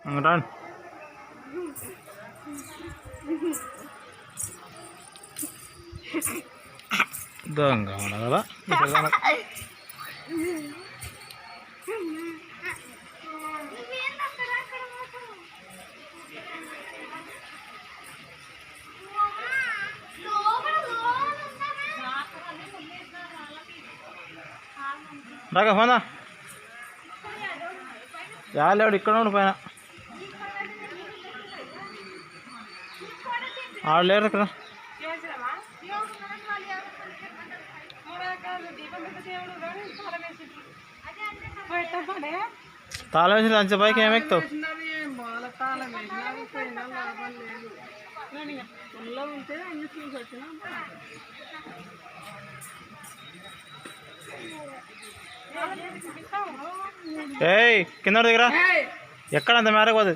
రాను దొంగ కదా రాక ఫోనా చాలేవాడు ఇక్కడ ఉండి పైన ఆడు లేరు ఇక్కడ తాళం వేసి అంచె పైకి ఏమెక్తావు ఏయ్ కింద దగ్గర ఎక్కడ అంత మేరకు పోదు